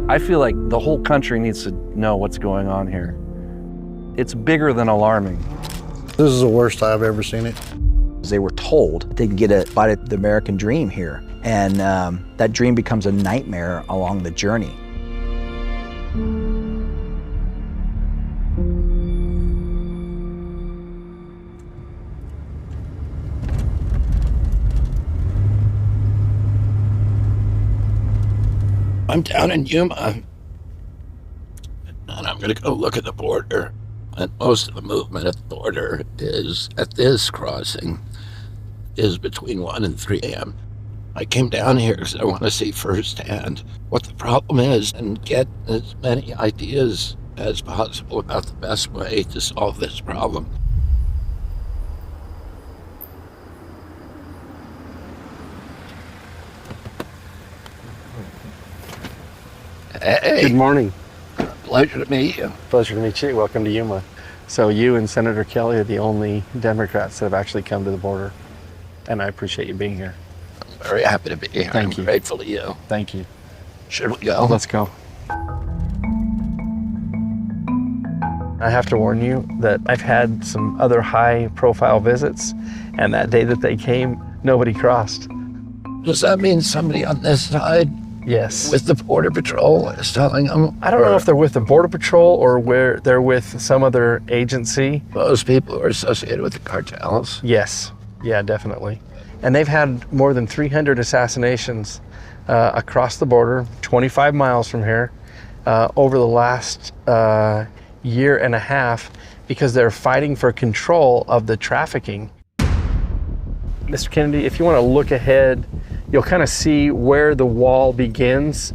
I feel like the whole country needs to know what's going on here. It's bigger than alarming. This is the worst I've ever seen it. They were told they could get a bite at the American dream here, and that dream becomes a nightmare along the journey. I'm down in Yuma, and I'm gonna go look at the border. And most of the movement at the border is, at this crossing, is between 1 and 3 a.m. I came down here because I want to see firsthand what the problem is and get as many ideas as possible about the best way to solve this problem. Hey. Good morning. Pleasure to meet you. Pleasure to meet you. Welcome to Yuma. So you and Senator Kelly are the only Democrats that have actually come to the border, and I appreciate you being here. I'm very happy to be here. Thank you. I'm grateful to you. Thank you. Should we go? Let's go. I have to warn you that I've had some other high-profile visits, and that day that they came, nobody crossed. Does that mean somebody on this side Yes. with the Border Patrol is telling them? I don't know if they're with the Border Patrol or where they're with some other agency. Those people who are associated with the cartels. Yes. Yeah, definitely. And they've had more than 300 assassinations across the border, 25 miles from here, over the last year and a half, because they're fighting for control of the trafficking. Mr. Kennedy, if you want to look ahead, you'll kind of see where the wall begins.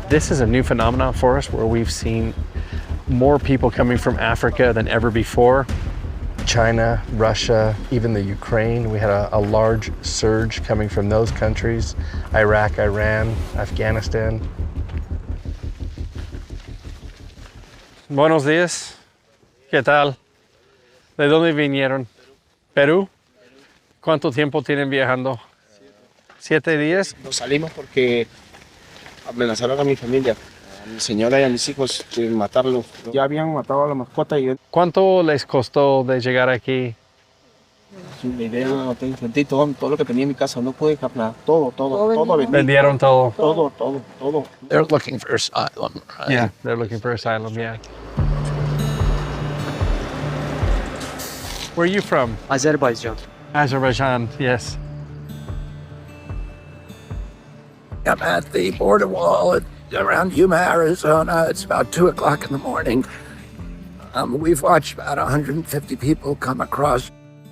This is a new phenomenon for us where we've seen more people coming from Africa than ever before. China, Russia, even the Ukraine. We had a large surge coming from those countries. Iraq, Iran, Afghanistan. Buenos días. ¿Qué tal? ¿De dónde vinieron? ¿Perú? ¿Cuánto tiempo tienen viajando? 7 días. Nos salimos porque amenazaron a mi familia. A mi señora y a mis hijos quieren matarlos. Ya habían matado a la mascota y ¿Cuánto les costó de llegar aquí? sin idea, vendí todo lo que tenía en mi casa. No pude dejar nada. Todo vendí. Vendieron todo. Todo. They're looking for asylum, right? Yeah, they're looking for asylum, yeah. Where are you from? Azerbaijan. Azerbaijan, yes. I'm at the border wall around Yuma, Arizona. It's about 2 o'clock in the morning. We've watched about 150 people come across.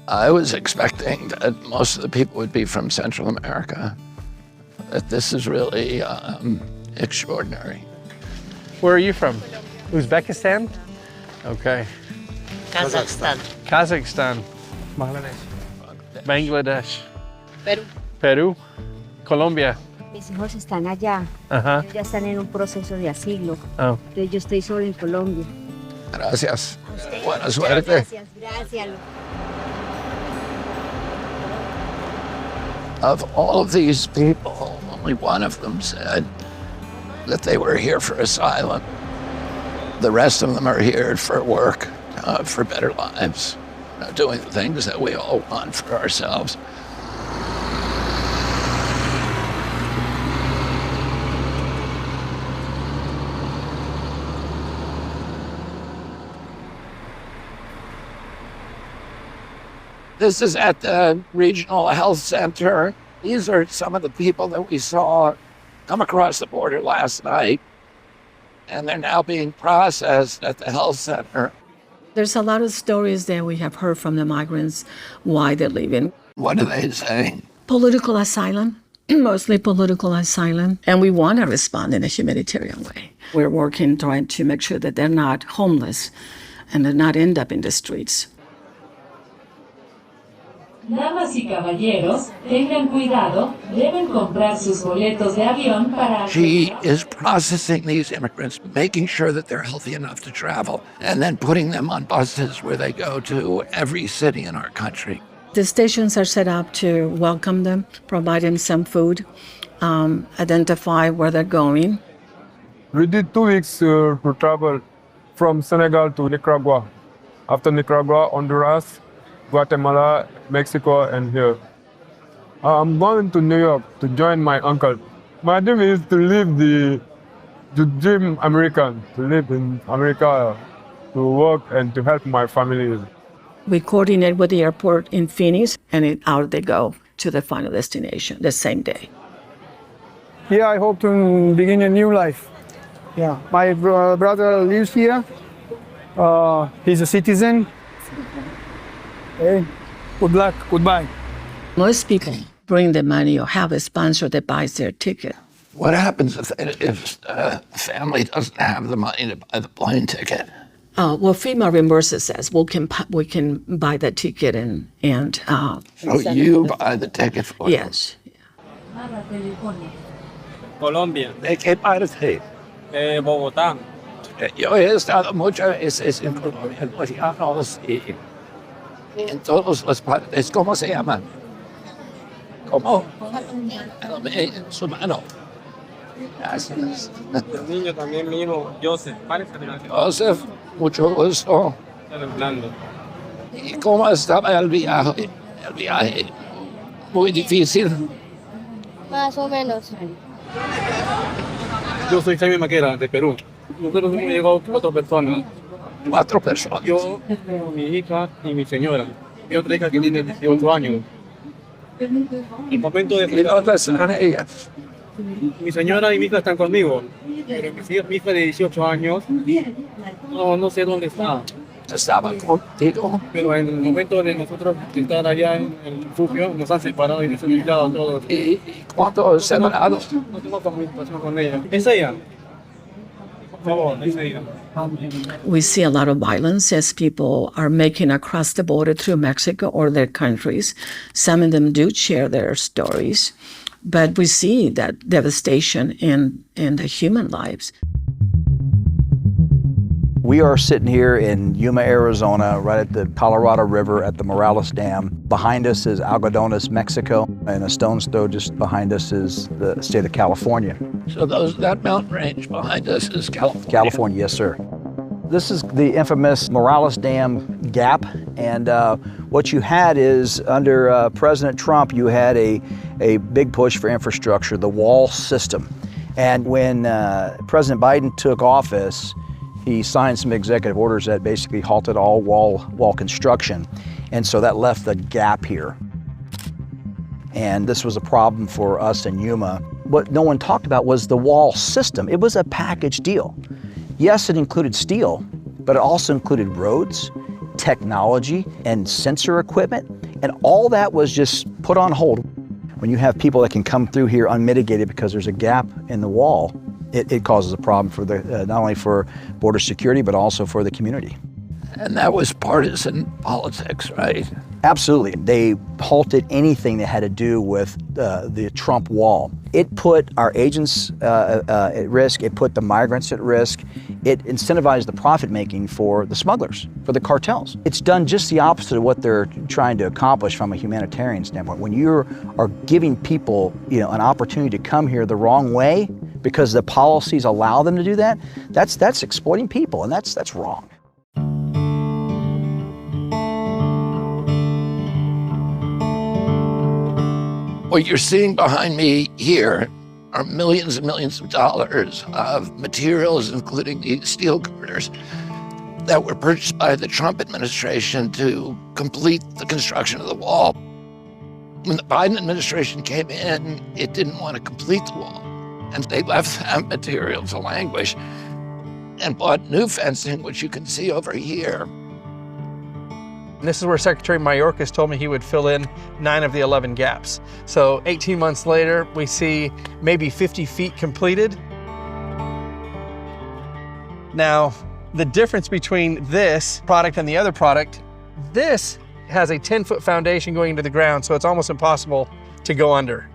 I was expecting that most of the people would be from Central America. That this is really extraordinary. Where are you from? Uzbekistan? Okay. Kazakhstan. Kazakhstan. Bangladesh. Perú. Perú. Colombia. Mis hijos están allá. Ajá. Ellos ya están en un proceso de asilo. Oh. Entonces yo estoy sola en Colombia. Gracias. Buena suerte. Gracias. Of all of these people, only one of them said that they were here for asylum. The rest of them are here for work, for better lives, doing the things that we all want for ourselves. This is at the Regional Health Center. These are some of the people that we saw come across the border last night, and they're now being processed at the health center. There's a lot of stories that we have heard from the migrants, why they're leaving. What do they say? Political asylum, mostly political asylum, and we want to respond in a humanitarian way. We're working, trying to make sure that they're not homeless and they're not end up in the streets. Damas y caballeros, tengan cuidado, deben comprar sus boletos de avión para... She is processing these immigrants, making sure that they're healthy enough to travel, and then putting them on buses where they go to every city in our country. The stations are set up to welcome them, provide them some food, identify where they're going. We did 2 weeks to travel from Senegal to Nicaragua. After Nicaragua, Honduras, Guatemala, Mexico, and here. I'm going to New York to join my uncle. My dream is to dream American, to live in America, to work and to help my family. We coordinate with the airport in Phoenix, and out they go to the final destination the same day. Here I hope to begin a new life. Yeah, my brother lives here. He's a citizen. Hey, good luck, goodbye. Most people bring the money or have a sponsor that buys their ticket. What happens if a family doesn't have the money to buy the plane ticket? Well, FEMA reimburses us. We can buy the ticket and So you buy the ticket for them? yes. Colombia, ¿De qué parte? Bogotá. Yo he estado muchas veces en Colombia, en los llanos y en todos los partes. ¿Cómo se llaman? ¿Cómo? Dame su mano. Gracias. El niño también, mi hijo Joseph. Joseph, mucho gusto. Orlando. ¿Y cómo estaba el viaje? El viaje muy difícil. Más o menos. Yo soy Jaime Maquera, de Perú. Nosotros hemos llegado 4 personas. 4 personas. Yo, mi hija y mi señora. Mi otra hija que tiene 18 años. El momento ¿Y de... dónde están ellas? Mi señora y mi hija están conmigo. Pero mi hija de 18 años, no sé dónde está. Estaban contigo. Pero en el momento de nosotros estar allá en el refugio, nos han separado y nos han invitado a todos. ¿Y cuántos separados? No tengo comunicación con ella. ¿Es ella? Por favor, es ella. We see a lot of violence as people are making across the border through Mexico or their countries. Some of them do share their stories, but we see that devastation in the human lives. We are sitting here in Yuma, Arizona, right at the Colorado River at the Morales Dam. Behind us is Algodones, Mexico, and a stone's throw just behind us is the state of California. So that mountain range behind us is California. California, yes, sir. This is the infamous Morales Dam gap, and what you had is under President Trump, you had a big push for infrastructure, the wall system. And when President Biden took office, he signed some executive orders that basically halted all wall construction. And so that left the gap here. And this was a problem for us in Yuma. What no one talked about was the wall system. It was a package deal. Yes, it included steel, but it also included roads, technology, and sensor equipment. And all that was just put on hold. When you have people that can come through here unmitigated because there's a gap in the wall, it causes a problem for not only for border security, but also for the community. And that was partisan politics, right? Absolutely. They halted anything that had to do with the Trump wall. It put our agents at risk. It put the migrants at risk. It incentivized the profit making for the smugglers, for the cartels. It's done just the opposite of what they're trying to accomplish from a humanitarian standpoint. When you are giving people, an opportunity to come here the wrong way because the policies allow them to do that, that's exploiting people, and that's wrong. What you're seeing behind me here are millions and millions of dollars of materials, including these steel girders, that were purchased by the Trump administration to complete the construction of the wall. When the Biden administration came in, it didn't want to complete the wall, and they left that material to languish and bought new fencing, which you can see over here. And this is where Secretary Mayorkas told me he would fill in 9 of the 11 gaps. So 18 months later, we see maybe 50 feet completed. Now, the difference between this product and the other product, this has a 10-foot foundation going into the ground, so it's almost impossible to go under.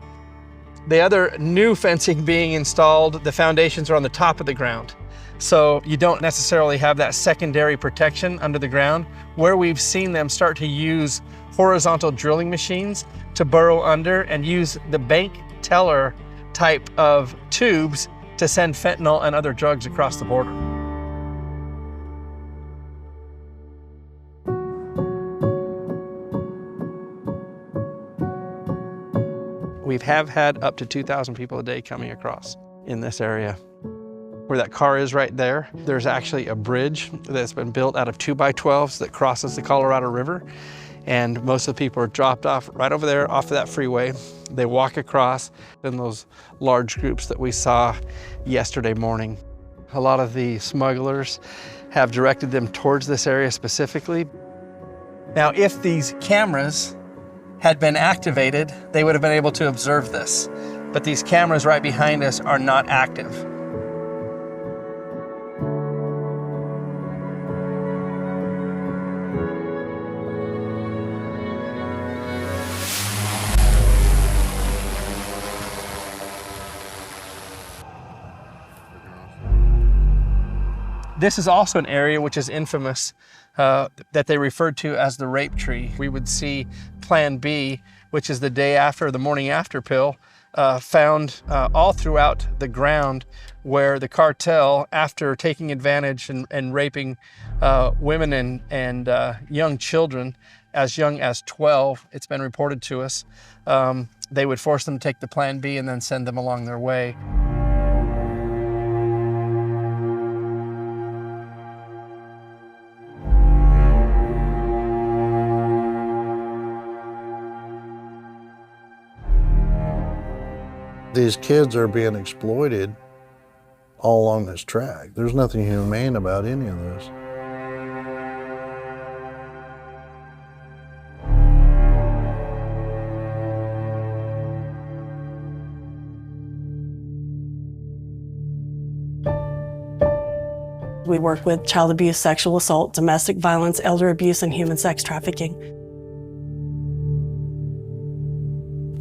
The other new fencing being installed, the foundations are on the top of the ground. So you don't necessarily have that secondary protection under the ground, where we've seen them start to use horizontal drilling machines to burrow under and use the bank teller type of tubes to send fentanyl and other drugs across the border. We have had up to 2,000 people a day coming across in this area. Where that car is right there, there's actually a bridge that's been built out of 2x12s that crosses the Colorado River. And most of the people are dropped off right over there off of that freeway. They walk across in those large groups that we saw yesterday morning. A lot of the smugglers have directed them towards this area specifically. Now, if these cameras had been activated, they would have been able to observe this. But these cameras right behind us are not active. This is also an area which is infamous that they referred to as the rape tree. We would see Plan B, which is the day after, the morning after pill, found all throughout the ground, where the cartel, after taking advantage and raping women and young children as young as 12, it's been reported to us, they would force them to take the Plan B and then send them along their way. These kids are being exploited all along this track. There's nothing humane about any of this. We work with child abuse, sexual assault, domestic violence, elder abuse, and human sex trafficking.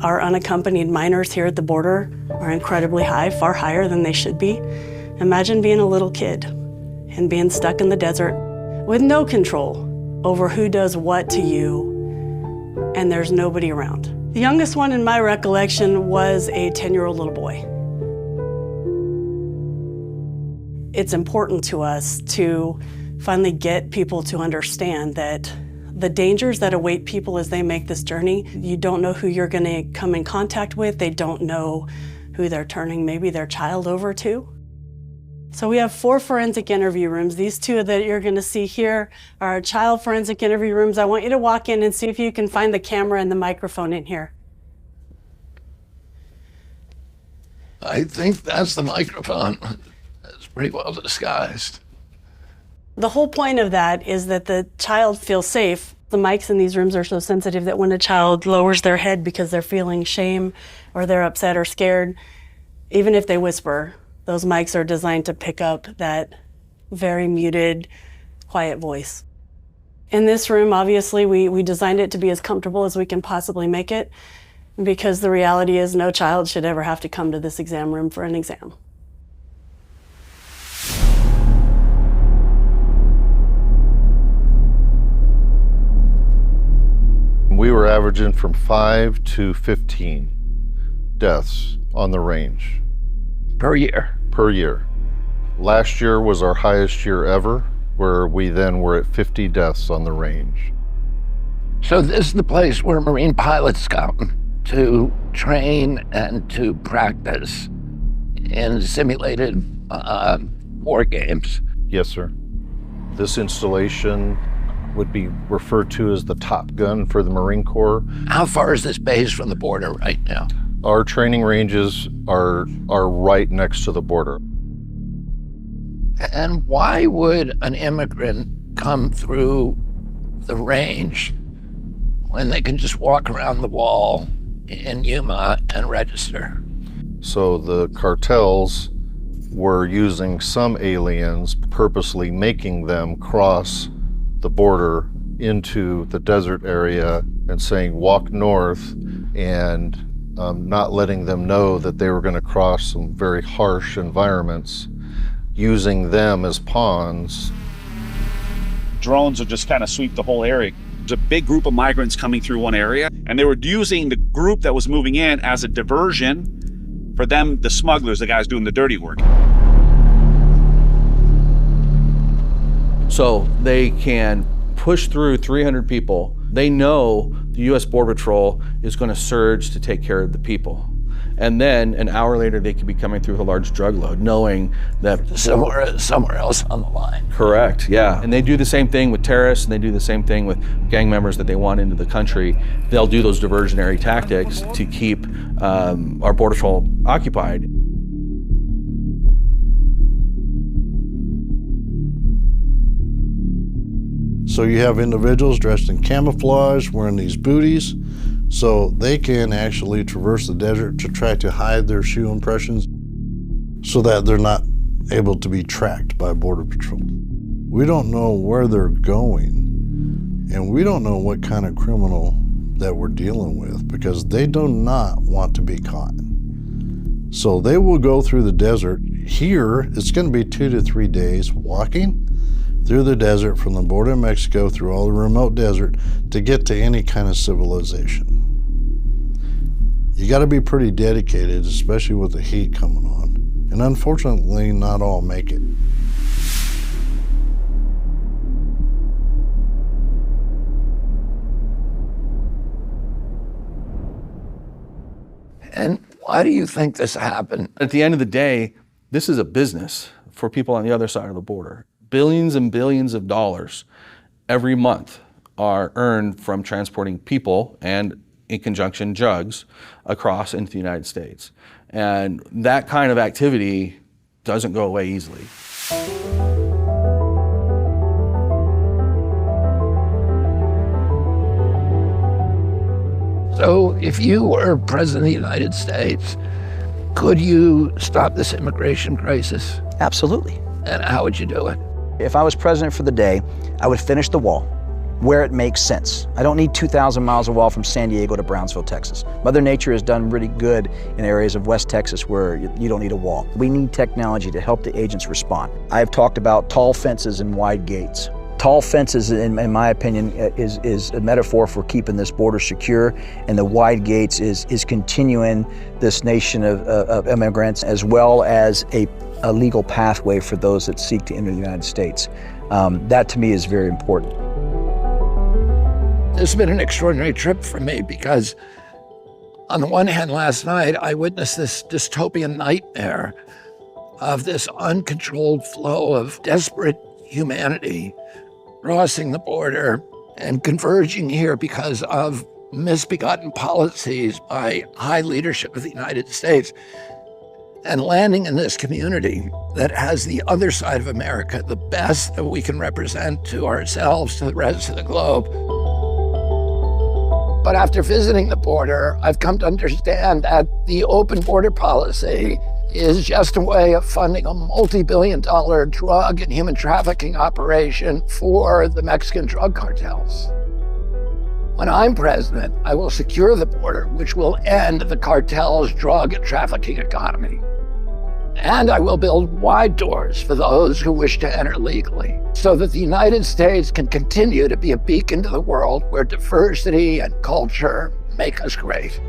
Our unaccompanied minors here at the border are incredibly high, far higher than they should be. Imagine being a little kid and being stuck in the desert with no control over who does what to you, and there's nobody around. The youngest one in my recollection was a 10-year-old little boy. It's important to us to finally get people to understand that the dangers that await people as they make this journey, you don't know who you're going to come in contact with. They don't know who they're turning maybe their child over to. So we have 4 forensic interview rooms. These 2 that you're going to see here are child forensic interview rooms. I want you to walk in and see if you can find the camera and the microphone in here. I think that's the microphone. It's pretty well disguised. The whole point of that is that the child feels safe. The mics in these rooms are so sensitive that when a child lowers their head because they're feeling shame or they're upset or scared, even if they whisper, those mics are designed to pick up that very muted, quiet voice. In this room, obviously, we designed it to be as comfortable as we can possibly make it, because the reality is no child should ever have to come to this exam room for an exam. We were averaging from 5 to 15 deaths on the range. Per year. Per year. Last year was our highest year ever, where we then were at 50 deaths on the range. So this is the place where Marine pilots come to train and to practice in simulated war games. Yes, sir. This installation would be referred to as the Top Gun for the Marine Corps. How far is this base from the border right now? Our training ranges are right next to the border. And why would an immigrant come through the range when they can just walk around the wall in Yuma and register? So the cartels were using some aliens, purposely making them cross the border into the desert area and saying walk north, and not letting them know that they were going to cross some very harsh environments using them as pawns. Drones will just kind of sweep the whole area. There's a big group of migrants coming through one area, and they were using the group that was moving in as a diversion for them, the smugglers, the guys doing the dirty work. So they can push through 300 people. They know the U.S. Border Patrol is going to surge to take care of the people. And then an hour later, they could be coming through with a large drug load, knowing that somewhere else on the line. Correct, yeah. And they do the same thing with terrorists, and they do the same thing with gang members that they want into the country. They'll do those diversionary tactics to keep our Border Patrol occupied. So you have individuals dressed in camouflage, wearing these booties, so they can actually traverse the desert to try to hide their shoe impressions so that they're not able to be tracked by Border Patrol. We don't know where they're going, and we don't know what kind of criminal that we're dealing with, because they do not want to be caught. So they will go through the desert. Here, it's going to be 2 to 3 days walking through the desert from the border of Mexico, through all the remote desert, to get to any kind of civilization. You got to be pretty dedicated, especially with the heat coming on. And unfortunately, not all make it. And why do you think this happened? At the end of the day, this is a business for people on the other side of the border. Billions and billions of dollars every month are earned from transporting people and, in conjunction, drugs across into the United States. And that kind of activity doesn't go away easily. So if you were President of the United States, could you stop this immigration crisis? Absolutely. And how would you do it? If I was president for the day, I would finish the wall where it makes sense. I don't need 2,000 miles of wall from San Diego to Brownsville, Texas. Mother Nature has done really good in areas of West Texas where you don't need a wall. We need technology to help the agents respond. I've talked about tall fences and wide gates. Tall fences, in my opinion, is a metaphor for keeping this border secure, and the wide gates is continuing this nation of immigrants, as well as a legal pathway for those that seek to enter the United States. That to me is very important. This has been an extraordinary trip for me because on the one hand, last night I witnessed this dystopian nightmare of this uncontrolled flow of desperate humanity crossing the border and converging here because of misbegotten policies by high leadership of the United States, and landing in this community that has the other side of America, the best that we can represent to ourselves, to the rest of the globe. But after visiting the border, I've come to understand that the open border policy is just a way of funding a multi-billion-dollar drug and human trafficking operation for the Mexican drug cartels. When I'm president, I will secure the border, which will end the cartel's drug and trafficking economy. And I will build wide doors for those who wish to enter legally, so that the United States can continue to be a beacon to the world where diversity and culture make us great.